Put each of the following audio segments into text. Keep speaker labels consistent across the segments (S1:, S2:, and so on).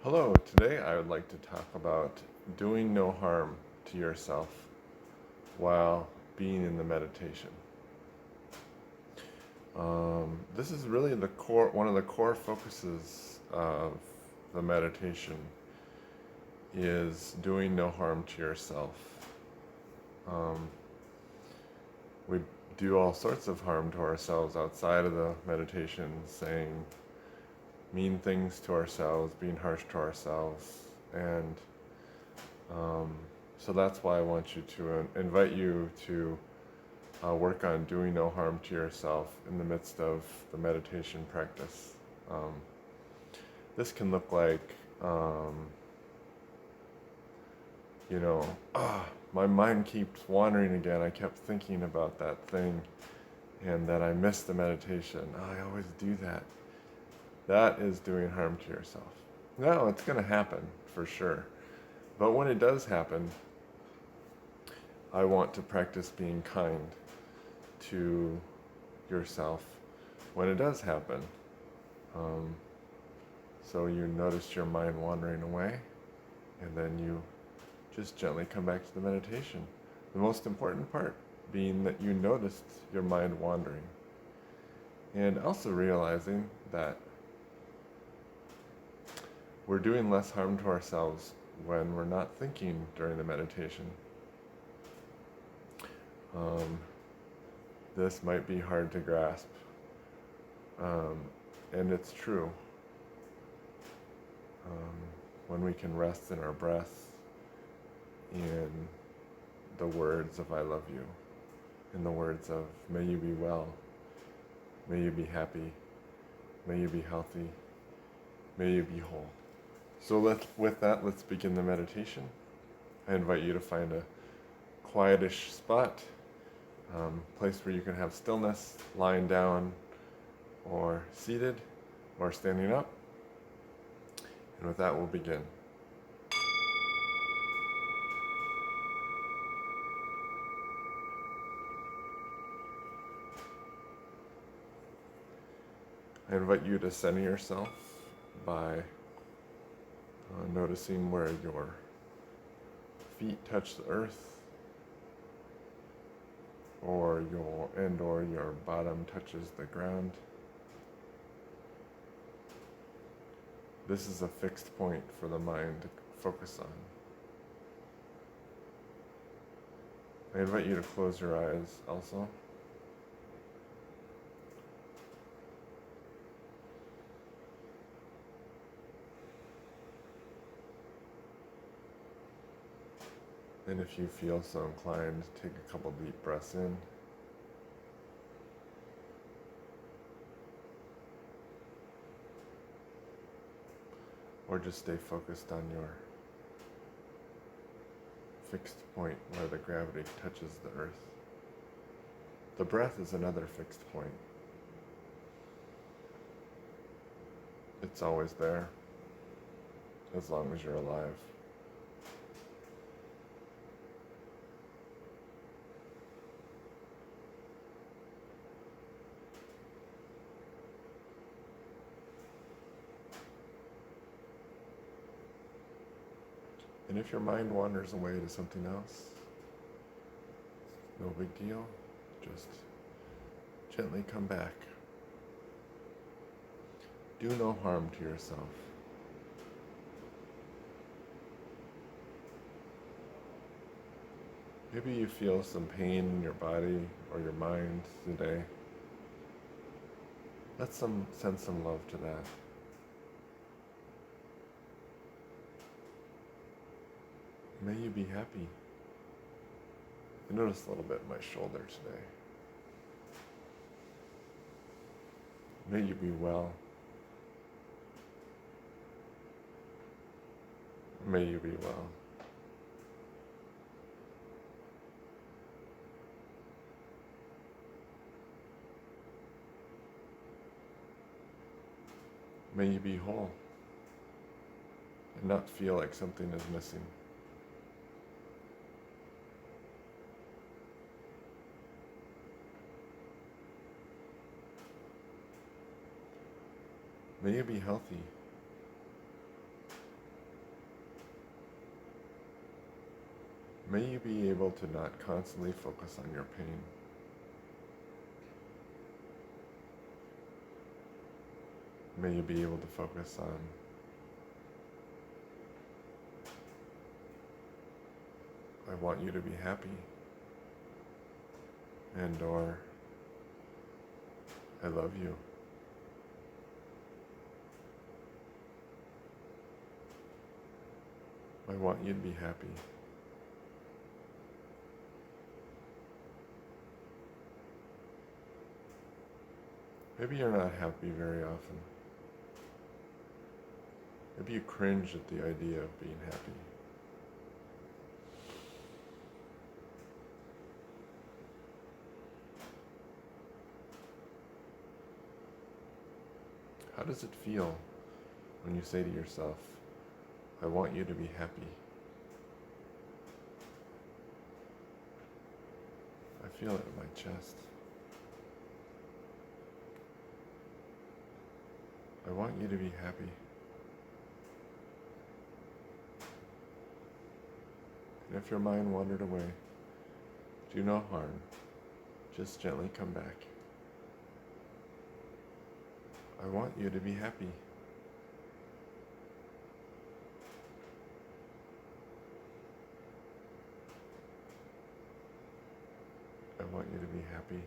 S1: Hello, today I would like to talk about doing no harm to yourself while being in the meditation. This is really one of the core focuses of the meditation is doing no harm to yourself. Um, we do all sorts of harm to ourselves outside of the meditation, saying mean things to ourselves, being harsh to ourselves, and so that's why I want you to invite you to work on doing no harm to yourself in the midst of the meditation practice. Um, this can look like, um, you know, my mind keeps wandering again. I kept thinking about that thing, and that I missed the meditation. I always do that. That is doing harm to yourself. No, it's going to happen for sure. But when it does happen, I want to practice being kind to yourself when it does happen. So you notice your mind wandering away, and then you just gently come back to the meditation. The most important part being that you noticed your mind wandering. And also realizing that we're doing less harm to ourselves when we're not thinking during the meditation. This might be hard to grasp, and it's true. When we can rest in our breath, in the words of I love you, in the words of may you be well, may you be happy, may you be healthy, may you be whole. So with that, let's begin the meditation. I invite you to find a quietish spot, place where you can have stillness, lying down or seated or standing up. And with that, we'll begin. I invite you to center yourself by noticing where your feet touch the earth, or your bottom touches the ground. This is a fixed point for the mind to focus on. I invite you to close your eyes also. And if you feel so inclined, take a couple deep breaths in. Or just stay focused on your fixed point where the gravity touches the earth. The breath is another fixed point. It's always there, as long as you're alive. And if your mind wanders away to something else, no big deal. Just gently come back. Do no harm to yourself. Maybe you feel some pain in your body or your mind today. Let's send some love to that. May you be happy. I noticed a little bit in my shoulder today. May you be well. May you be well. May you be whole and not feel like something is missing. May you be healthy. May you be able to not constantly focus on your pain. May you be able to focus on I want you to be happy, and or I love you. I want you to be happy. Maybe you're not happy very often. Maybe you cringe at the idea of being happy. How does it feel when you say to yourself, I want you to be happy? I feel it in my chest. I want you to be happy. And if your mind wandered away, do no harm. Just gently come back. I want you to be happy. I want you to be happy.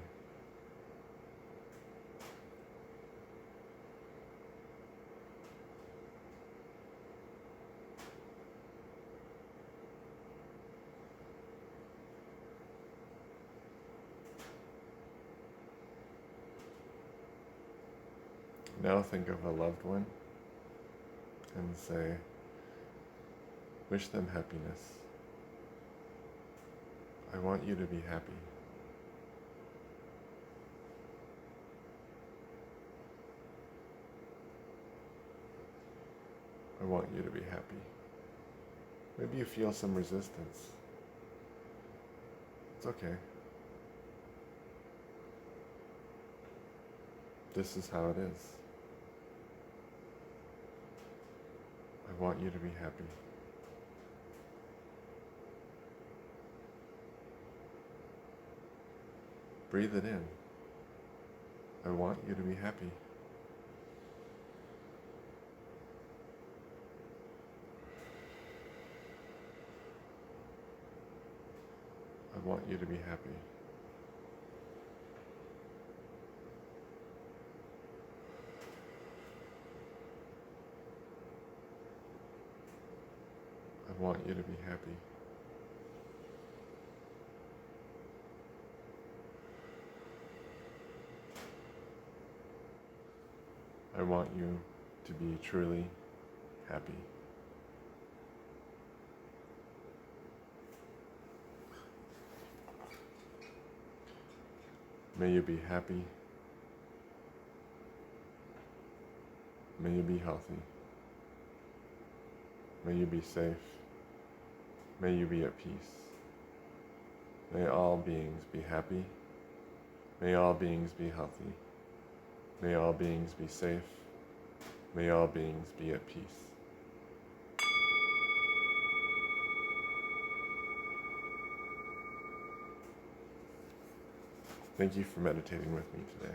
S1: Now think of a loved one and say, wish them happiness. I want you to be happy. I want you to be happy. Maybe you feel some resistance. It's okay. This is how it is. I want you to be happy. Breathe it in. I want you to be happy. I want you to be happy. I want you to be happy. I want you to be truly happy. May you be happy. May you be healthy. May you be safe. May you be at peace. May all beings be happy. May all beings be healthy. May all beings be safe. May all beings be at peace. Thank you for meditating with me today.